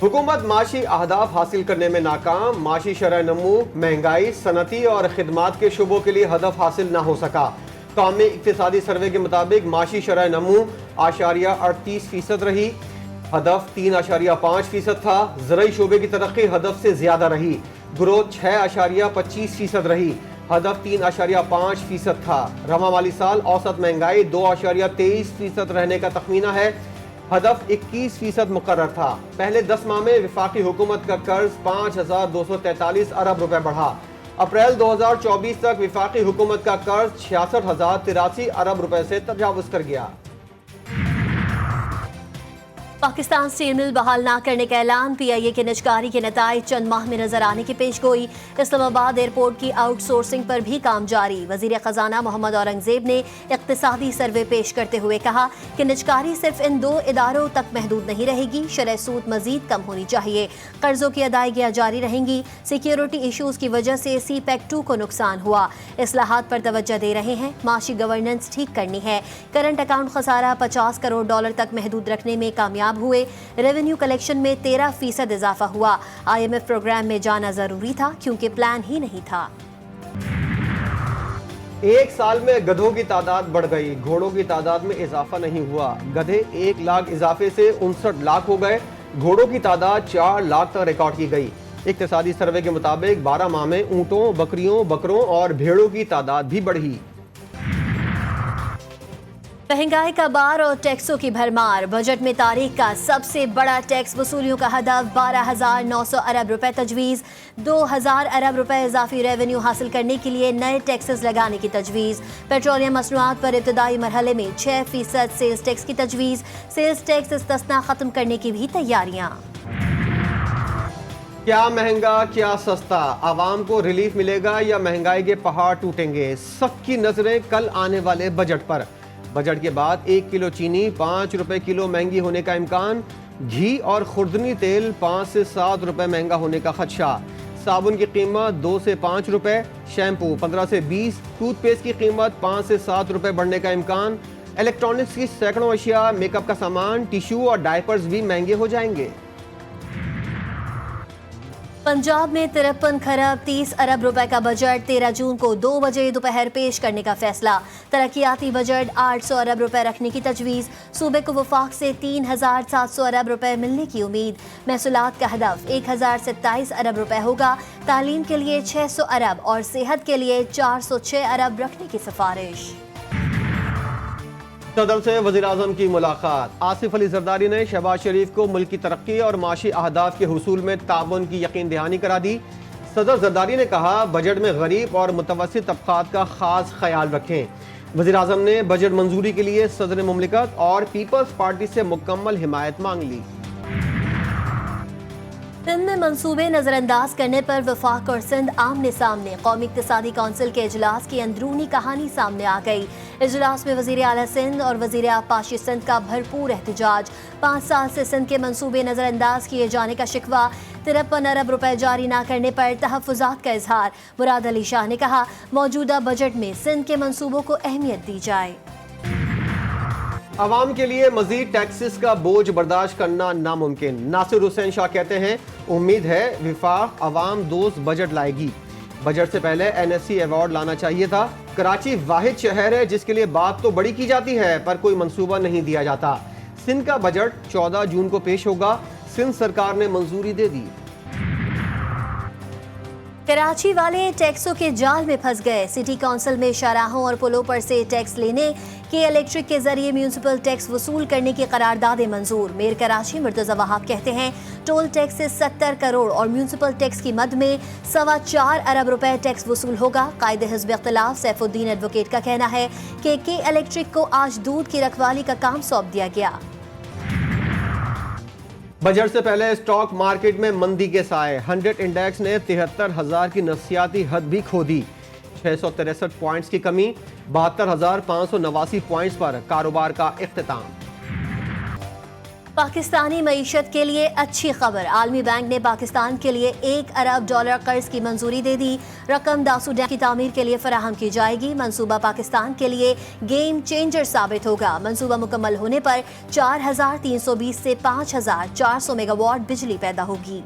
हुकूमत माशी अहदाफ हासिल करने में नाकाम। माशी शरह नमू, महंगाई, सनती और खिदमात के शुबों के लिए हदफ हासिल न हो सका। कौमी इक्तिसादी सर्वे के मुताबिक माशी शरह नमू 8.38% रही, हदफ 3.5% था। ज़राई शोबे की तरक्की हदफ से ज्यादा रही, ग्रोथ 6.25% रही, हदफ 3.5% था। रवा माली साल औसत महंगाई 2.23% रहने का तखमीना है, हदफ 21% मुकर्रर था। पहले 10 माह में वफाकी हुकूमत का कर्ज 5,243 अरब रुपए बढ़ा। अप्रैल 2024 तक वफाकी हुकूमत का कर्ज 66,083 अरब रुपए से तजावुज कर गया। पाकिस्तान स्टील मिल बहाल ना करने का ऐलान। PIA के निजकारी के नताइज चंद माह में नजर आने की पेशगोई। इस्लामाबाद एयरपोर्ट की आउटसोर्सिंग पर भी काम जारी। वजीर खजाना मोहम्मद औरंगजेब ने इक्तिसादी सर्वे पेश करते हुए कहा कि निजकारी सिर्फ इन 2 इदारों तक महदूद नहीं रहेगी, शरह सूद मजीद कम होनी चाहिए, कर्जों की अदायगियां जारी रहेंगी। सिक्योरिटी इशूज की वजह से CPEC 2 को नुकसान हुआ। इस्लाहात पर तवज्जो दे रहे हैं, माशी गवर्नेंस ठीक करनी है। करंट अकाउंट खसारा $50 करोड़ तक महदूद रखने में कामयाब हुए। रेवेन्यू कलेक्शन में 13% इजाफा हुआ। IMF प्रोग्राम में जाना जरूरी था क्योंकि प्लान ही नहीं था। एक साल में गधों की तादाद बढ़ गई, घोड़ों की तादाद में इजाफा नहीं हुआ। गधे 1 लाख इजाफे से 59 लाख हो गए, घोड़ों की तादाद 4 लाख तक रिकॉर्ड की गई। इक्तिसादी सर्वे के मुताबिक 12 माह में ऊंटों, बकरियों, बकरों और भेड़ों की तादाद भी बढ़ी। महंगाई का बार और टैक्सों की भरमार। बजट में तारीख का सबसे बड़ा टैक्स वसूलियों का हदफ 12,900 अरब रुपए तजवीज़। 2,000 अरब रुपए इजाफी रेवेन्यू हासिल करने के लिए नए टैक्सेस लगाने की तजवीज़। पेट्रोलियम मसनूआत पर इब्तदाई मरहले में 6% सेल्स टैक्स की तजवीज़। सेल्स टैक्स इस्तिस्ना खत्म करने की भी तैयारियां। क्या महंगा क्या सस्ता, आवाम को रिलीफ मिलेगा या महंगाई के पहाड़ टूटेंगे? सबकी नजरें कल आने वाले बजट पर। बजट के बाद 1 किलो चीनी 5 रुपए किलो महंगी होने का इम्कान, घी और खुर्दनी तेल 5 से 7 रुपए महंगा होने का खदशा, साबुन की कीमत 2 से 5 रुपए, शैम्पू 15 से 20, टूथपेस्ट की कीमत 5 से 7 रुपए बढ़ने का इम्कान, इलेक्ट्रॉनिक्स की सैकड़ों अशिया, मेकअप का सामान, टिश्यू और डायपर्स भी महंगे हो जाएंगे। पंजाब में 53 खरब 30 अरब रुपए का बजट 13 जून को 2 बजे दोपहर पेश करने का फैसला। तरक्याती बजट 800 अरब रुपए रखने की तजवीज़। सूबे को वफाक से 3,700 अरब रुपए मिलने की उम्मीद। महसूलात का हदफ 1,027 अरब रुपए होगा। तालीम के लिए 600 अरब और सेहत के लिए 406 अरब रखने की सिफारिश। सदर से वज़ीर आज़म की मुलाकात। आसिफ अली जरदारी ने शहबाज शरीफ को मुल्क की तरक्की और माशी अहदाफ के हुसूल में ताउन की यकीन दहानी करा दी। सदर जरदारी ने कहा बजट में गरीब और मुतवस्सित तबकात का खास ख्याल रखें। वज़ीर आज़म ने बजट मंजूरी के लिए सदर मुमलिकत और पीपल्स पार्टी से मुकम्मल हिमायत मांग ली। सिंध में मंसूबे नजरअंदाज करने पर वफाक और सिंध आमने सामने। कौमी इक्तिसादी कौंसिल के इजलास की अंदरूनी कहानी सामने आ गई। इजलास में वजीर आला सिंध और वजीर आबपाशी सिंध का भरपूर एहतजाज। 5 साल से सिंध के मंसूबे नजरअंदाज किए जाने का शिकवा। 53 अरब रुपए जारी न करने पर तहफ़्फ़ुज़ात का इजहार। मुराद अली शाह ने कहा मौजूदा बजट में सिंध के मंसूबों को अहमियत दी जाए। आवाम के लिए मजीद टैक्सेस का बोझ बर्दाश्त करना नामुमकिन। नासिर हुसैन शाह कहते हैं उम्मीद है विफाक अवाम दोस्त बजट लाएगी। बजट से पहले NSC अवार्ड लाना चाहिए था। कराची वाहिद शहर है जिसके लिए बात तो बड़ी की जाती है पर कोई मंसूबा नहीं दिया जाता। सिंध का बजट 14 जून को पेश होगा। सिंध सरकार ने मंजूरी दे दी। कराची वाले टैक्सों के जाल में फंस गए। सिटी काउंसिल में शाहराहों और पुलों पर से टैक्स लेने के इलेक्ट्रिक के जरिए म्यूनिसिपल टैक्स वसूल करने की करारदादें मंजूर। मेयर कराची मुर्तज़ा वहाब कहते हैं टोल टैक्स से 70 करोड़ और म्यूनिसिपल टैक्स की मद में 4.25 अरब रुपए टैक्स वसूल होगा। कायदे हिज़्ब इख्तिलाफ सैफुद्दीन एडवोकेट का कहना है कि इलेक्ट्रिक को आज दूध की रखवाली का काम सौंप दिया गया। बजट से पहले स्टॉक मार्केट में मंदी के साए। 100 इंडेक्स ने 73,000 की नफसियाती हद भी खो दी। 663 पॉइंट्स की कमी, 72,589 पॉइंट्स पर कारोबार का इख्तिताम। पाकिस्तानी मईशत के लिए अच्छी खबर। आलमी बैंक ने पाकिस्तान के लिए $1 अरब कर्ज की मंजूरी दे दी। रकम दासू डैम की तामीर के लिए फराहम की जाएगी। मंसूबा पाकिस्तान के लिए गेम चेंजर साबित होगा। मंसूबा मुकम्मल होने पर 4,320 से 5,400 मेगावाट बिजली पैदा होगी।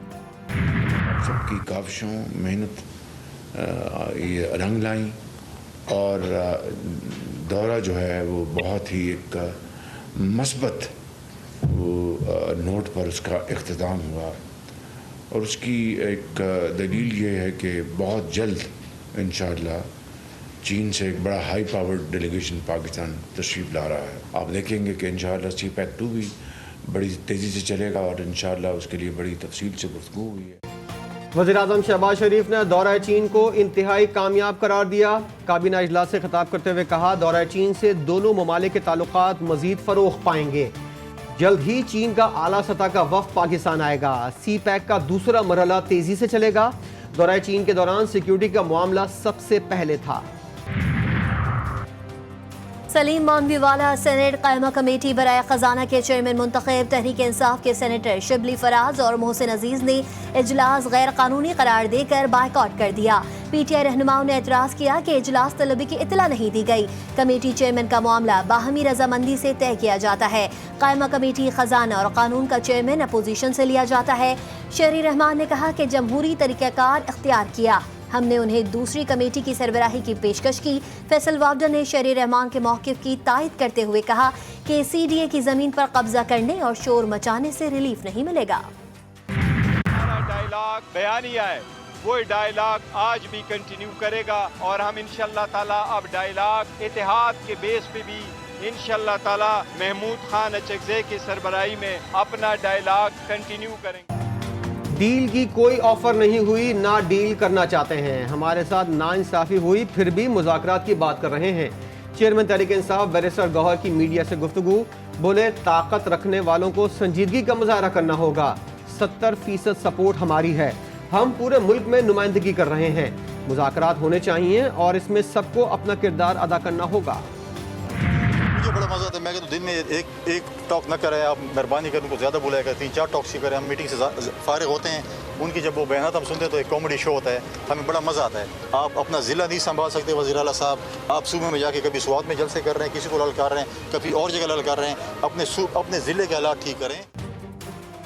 सबकी काविशों मेहनत ये रंग लाई और दौरा जो है वो बहुत ही एक मस्बत वो नोट पर उसका इख्तिताम हुआ और उसकी एक दलील ये है कि बहुत जल्द इंशाअल्लाह चीन से एक बड़ा हाई पावर्ड डेलीगेशन पाकिस्तान तशरीफ़ ला रहा है। आप देखेंगे कि इंशाअल्लाह CPEC 2 भी बड़ी तेज़ी से चलेगा और इंशाअल्लाह उसके लिए बड़ी तफसील से गुफ्तगू हुई है। वज़ीर-ए-आज़म शहबाज शरीफ ने दौरा चीन को इंतहाई कामयाब करार दिया। काबीना इजलास से खिताब करते हुए कहा, दौरा चीन से दोनों ममालिक के ताल्लुकात मज़ीद फ़रोग़ पाएंगे। जल्द ही चीन का आला सतह का वफ़द पाकिस्तान आएगा। CPEC का दूसरा मरहला तेज़ी से चलेगा। दौरा चीन के दौरान सिक्योरिटी का मामला सबसे पहले था। सलीम मानवीवाला सेनेट कायमा कमेटी बराए खजाना के चेयरमैन मुंतखब। तहरीक इंसाफ के सेनेटर शिबली फराज और मोहसिन अजीज ने इजलास गैर कानूनी करार देकर बायकॉट कर दिया। PTI रहनुमाओं ने एतराज़ किया कि इजलास तलबी की इतला नहीं दी गई। कमेटी चेयरमैन का मामला बाहमी रजामंदी से तय किया जाता है। कायमा कमेटी खजाना और कानून का चेयरमैन अपोजिशन से लिया जाता है। शहरी रहमान ने कहा कि जमहूरी तरीक़ाकार इख्तियार किया। हमने उन्हें दूसरी कमेटी की सरबराही की पेशकश की। फैसल वावडा ने शहरी रहमान के मौक़िफ़ की तायद करते हुए कहा कि CDA की ज़मीन पर कब्जा करने और शोर मचाने से रिलीफ नहीं मिलेगा। डायलॉग बयानिया है, वो डायलॉग आज भी कंटिन्यू करेगा और हम इंशाअल्लाह ताला अब डायलॉग इतिहाद के बेस पे भी इंशाअल्लाह ताला महमूद खान अचकज़ई की सरबराही में अपना डायलॉग कंटिन्यू करेंगे। डील की कोई ऑफर नहीं हुई, ना डील करना चाहते हैं। हमारे साथ नाइंसाफ़ी हुई, फिर भी मुज़ाकरात की बात कर रहे हैं। चेयरमैन तहरीक इंसाफ बैरिस्टर गौहर की मीडिया से गुफ्तगू। बोले, ताकत रखने वालों को संजीदगी का मुजाहरा करना होगा। 70% सपोर्ट हमारी है। हम पूरे मुल्क में नुमाइंदगी कर रहे हैं। मुज़ाकरात होने चाहिए और इसमें सबको अपना किरदार अदा करना होगा। मुझे बड़ा मज़ा आता है। मैं तो दिन में एक टॉक न करें, आप मेहरबानी करें, उनको ज़्यादा बुलाया करें, 3-4 टॉक्स ही करें। हम मीटिंग से फारिग होते हैं, उनकी जब वो बयानात हम सुनते हैं तो एक कॉमेडी शो होता है, हमें बड़ा मज़ा आता है। आप अपना ज़िला नहीं संभाल सकते वज़ीर आला साहब, आप सूबे में जाके कभी स्वात में जलसे कर रहे हैं, किसी को ललकार रहे हैं, कभी और जगह ललकार रहे हैं। अपने ज़िले के हालात ठीक करें।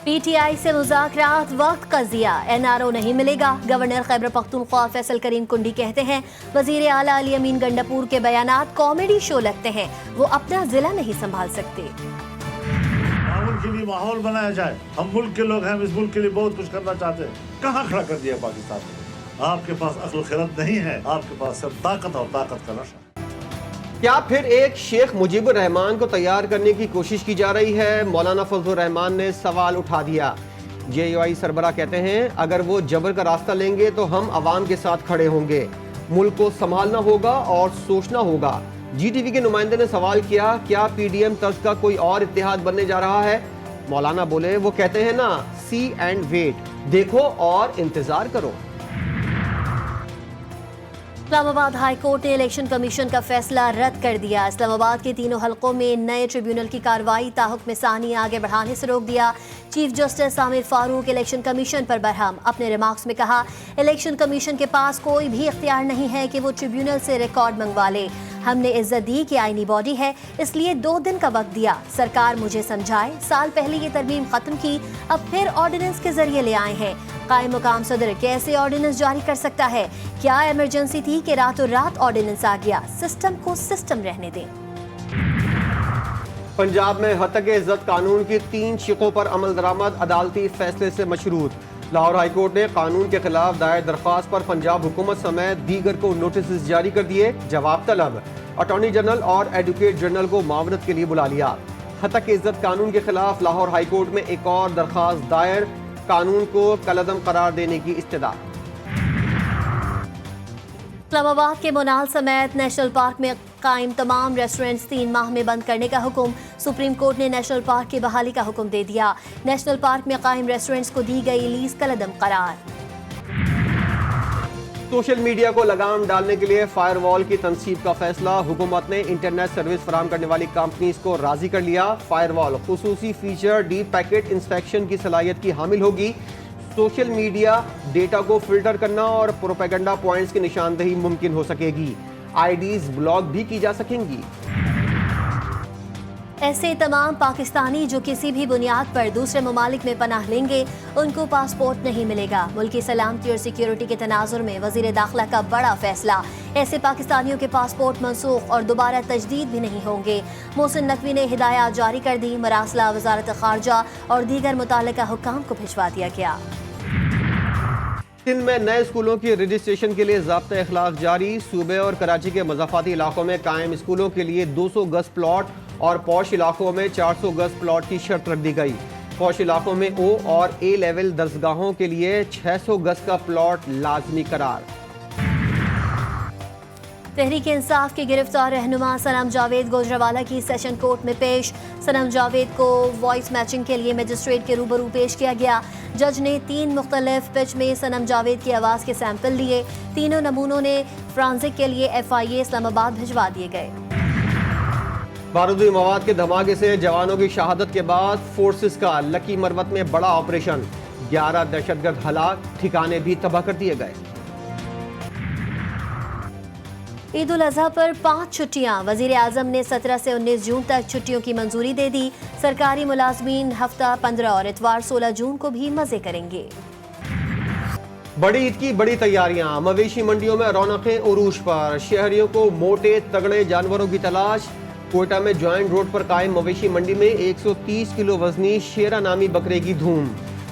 PTI से मुज़ाकरात वक्त का ज़िया। NRO नहीं मिलेगा। गवर्नर खैबर पख्तूनख्वा फैसल करीम कुंडी कहते हैं, वज़ीर आला अली अमीन गंडापुर के बयानात कॉमेडी शो लगते हैं, वो अपना जिला नहीं संभाल सकते। माहौल के लिए माहौल बनाया जाए। हम मुल्क के लोग हैं, हम इस मुल्क के लिए बहुत कुछ करना चाहते हैं। कहाँ खड़ा कर दिया पाकिस्तान को? आपके पास अक्ल खिरत नहीं है, आपके पास सिर्फ ताकत और ताकत का नशा। क्या फिर एक शेख मुजीबुर रहमान को तैयार करने की कोशिश की जा रही है? मौलाना फजलुर रहमान ने सवाल उठा दिया। JUI सरबराह कहते हैं, अगर वो जबर का रास्ता लेंगे तो हम अवाम के साथ खड़े होंगे। मुल्क को संभालना होगा और सोचना होगा। GTV के नुमाइंदे ने सवाल किया, क्या PDM तर्ज का कोई और इत्तेहाद बनने जा रहा है? मौलाना बोले, वो कहते हैं ना, सी एंड वेट, देखो और इंतजार करो। इस्लामाबाद हाई कोर्ट ने इलेक्शन कमीशन का फैसला रद्द कर दिया। इस्लामाबाद के तीनों हलकों में नए ट्रिब्यूनल की कार्रवाई ताहुक्म सानी आगे बढ़ाने से रोक दिया। Chief justice Aamir Farooq election commission पर बरहम। अपने रिमार्क्स में कहा, इलेक्शन कमीशन के पास कोई भी इख्तियार नहीं है कि वो ट्रिब्यूनल से रिकॉर्ड मंगवा ले। हमने इज्जत दी कि आईनी बॉडी है, इसलिए 2 दिन का वक्त दिया। सरकार मुझे समझाए। साल पहले ये तरमीम खत्म की, अब फिर ऑर्डिनेंस के जरिए ले आए हैं। कायम मुकाम सदर कैसे ऑर्डिनेंस जारी कर सकता है? क्या इमरजेंसी थी कि रातों रात ऑर्डिनेंस आ गया? सिस्टम को सिस्टम रहने दें। पंजाब में हत्तक इज्जत कानून की 3 शिकों पर अमल दरामद, अदालती फैसले से मशरूत। लाहौर हाई कोर्ट ने कानून के खिलाफ दायर दरख्वास्त पर पंजाब हुकूमत समेत दीगर को नोटिस जारी कर दिए। जवाब तलब। अटॉर्नी जनरल और एडवोकेट जनरल को मावनत के लिए बुला लिया। हत्तक इज्जत कानून के खिलाफ लाहौर हाई कोर्ट में एक और दरख्वास्त दायर, कानून को कलअदम करार देने की इस्तदा। इस्लामाबाद के मोनाल समेत नेशनल पार्क में कायम तमाम रेस्टोरेंट्स 3 माह में बंद करने का हुक्म। सुप्रीम कोर्ट ने नेशनल पार्क की बहाली का हुक्म दे दिया। नेशनल पार्क में कायम रेस्टोरेंट्स को दी गई लीज कलअदम करार। सोशल मीडिया को लगाम डालने के लिए फायर वॉल की तनसीब का फैसला। हुकूमत ने इंटरनेट सर्विस फराहम करने वाली कंपनीज को राजी कर लिया। फायर वॉल खुसूसी फीचर डीप पैकेट इंस्पेक्शन की सलाहियत की हामिल होगी। सोशल मीडिया डेटा को फिल्टर करना और प्रोपेगेंडा पॉइंट्स की निशानदही मुमकिन हो सकेगी। आईडीज ब्लॉक भी की जा सकेंगी। ऐसे तमाम पाकिस्तानी जो किसी भी बुनियाद पर दूसरे ममालिक में पनाह लेंगे उनको पासपोर्ट नहीं मिलेगा। मुल्की सलामती और सिक्योरिटी के तनाजुर में वजीर दाखिला का बड़ा फैसला। ऐसे पाकिस्तानियों के पासपोर्ट मनसूख और दोबारा तजदीद भी नहीं होंगे। मोहसिन नकवी ने हिदायत जारी कर दी। मरासला वजारत खारजा और दीगर मुतल्लिका हुक्काम को भिजवा दिया गया। सिंध में नए स्कूलों की रजिस्ट्रेशन के लिए ज़ाब्ता इखलाक जारी। सूबे और कराची के मज़ाफ़ाती इलाकों में कायम स्कूलों के लिए 200 गज प्लॉट और पौश इलाकों में 400 गज प्लॉट की शर्त रख दी गई। पौश इलाकों में ओ और ए लेवल दरसगाहों के लिए 600 गज का प्लॉट लाजमी करार। तहरीक इंसाफ के गिरफ्तार रहनुमा सनम जावेद गोजरावाला की सेशन कोर्ट में पेश। सनम जावेद को वॉइस मैचिंग के लिए मजिस्ट्रेट के रूबरू पेश किया गया। जज ने 3 मुख्तलिफ पिच में सनम जावेद की आवाज़ के सैंपल लिए। तीनों नमूनों ने फ्रांसिक के लिए FIA इस्लामाबाद भिजवा दिए गए। बारूदी मवाद के धमाके से जवानों की शहादत के बाद फोर्सेस का लकी मरवत में बड़ा ऑपरेशन। 11 दहशतगर्द हलाक, ठिकाने भी तबाह कर दिए गए। ईद उल अजहा पर 5 छुट्टियां। वजीर आजम ने 17 से 19 जून तक छुट्टियों की मंजूरी दे दी। सरकारी मुलाजमीन हफ्ता 15 और इतवार 16 जून को भी मजे करेंगे। बड़ी ईद की बड़ी तैयारियां। मवेशी मंडियों में रौनकें उरूज पर। शहरियों को मोटे तगड़े जानवरों की तलाश। कोयटा में जॉइंट रोड पर कायम मवेशी मंडी में 130 किलो वजनी शेरा नामी बकरे की धूम।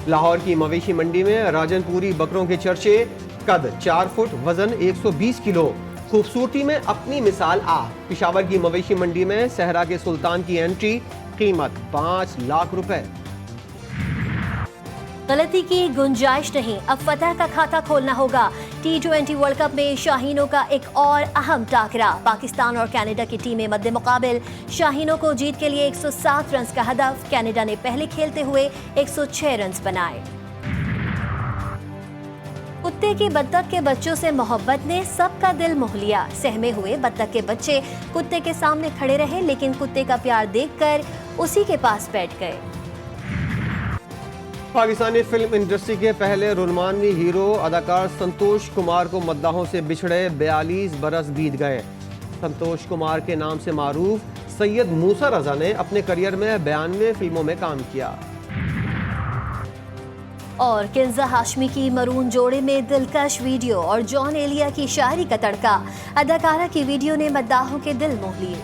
लाहौर की मवेशी मंडी में राजनपुरी बकरों के चर्चे। कद 4 फुट, वजन 120 किलो। खूबसूरती में अपनी मिसाल आ। पिशावर की मवेशी मंडी में सहरा के सुल्तान की एंट्री। कीमत 5 लाख रुपए। गलती की गुंजाइश नहीं, अब फतह का खाता खोलना होगा। T20 वर्ल्ड कप में शाहीनों का एक और अहम टाकरा। पाकिस्तान और कनाडा की टीमें मद्दे मुकाबिल। शाहीनों को जीत के लिए 107 रन का हदफ। कनाडा ने पहले खेलते हुए 106 रन बनाए। कुत्ते की बत्तख के बच्चों से मोहब्बत ने सबका दिल मोह लिया। सहमे हुए बत्तख के बच्चे कुत्ते के सामने खड़े रहे, लेकिन कुत्ते का प्यार देखकर उसी के पास बैठ गए। पाकिस्तानी फिल्म इंडस्ट्री के पहले रुनमानवी हीरो अदाकार संतोष कुमार को मद्दाहों से बिछड़े 42 बरस बीत गए। संतोष कुमार के नाम से मारूफ सैयद मूसा रजा ने अपने करियर में 92 फिल्मों में काम किया। और किंजा हाशमी की मरून जोड़े में दिलकश वीडियो और जॉन एलिया की शायरी का तड़का। अदाकारा की वीडियो ने मद्दाहों के दिल मोह लिए।